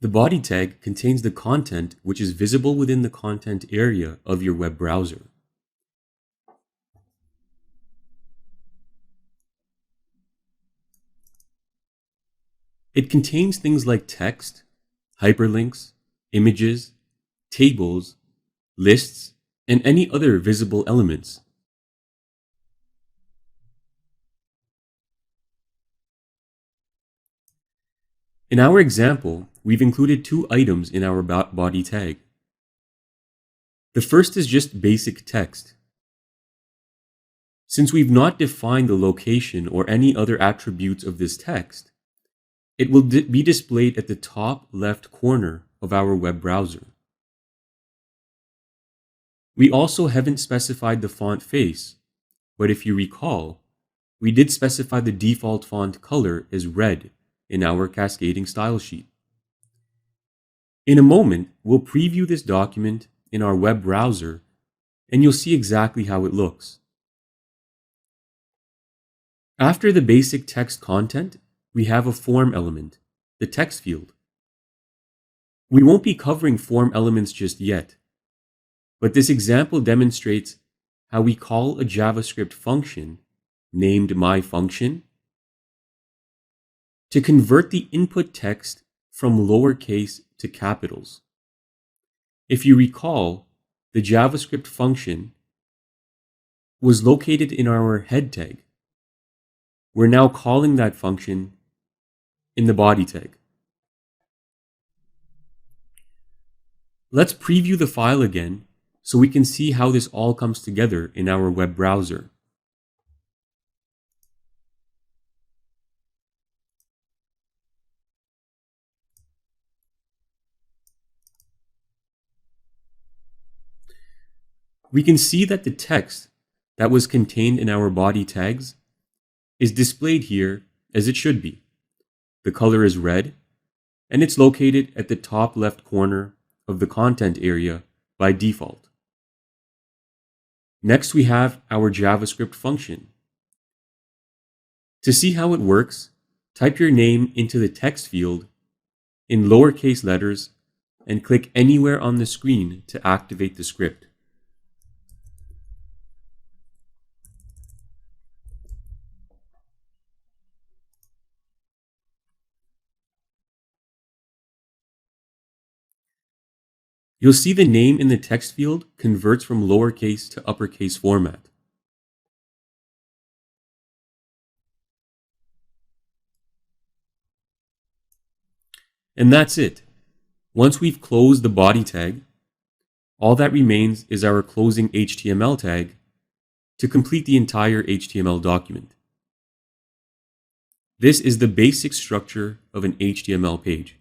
The body tag contains the content which is visible within the content area of your web browser. It contains things like text, hyperlinks, images, tables, lists, and any other visible elements. In our example, we've included two items in our body tag. The first is just basic text. Since we've not defined the location or any other attributes of this text, it will be displayed at the top left corner of our web browser. We also haven't specified the font face, but if you recall, we did specify the default font color as red in our cascading style sheet. In a moment, we'll preview this document in our web browser, and you'll see exactly how it looks. After the basic text content, we have a form element, the text field. We won't be covering form elements just yet, but this example demonstrates how we call a JavaScript function named myFunction to convert the input text from lowercase to capitals. If you recall, the JavaScript function was located in our head tag. We're now calling that function in the body tag. Let's preview the file again so we can see how this all comes together in our web browser. We can see that the text that was contained in our body tags is displayed here as it should be. The color is red, and it's located at the top left corner of the content area by default. Next, we have our JavaScript function. To see how it works, type your name into the text field in lowercase letters and click anywhere on the screen to activate the script. You'll see the name in the text field converts from lowercase to uppercase format. And that's it. Once we've closed the body tag, all that remains is our closing HTML tag to complete the entire HTML document. This is the basic structure of an HTML page.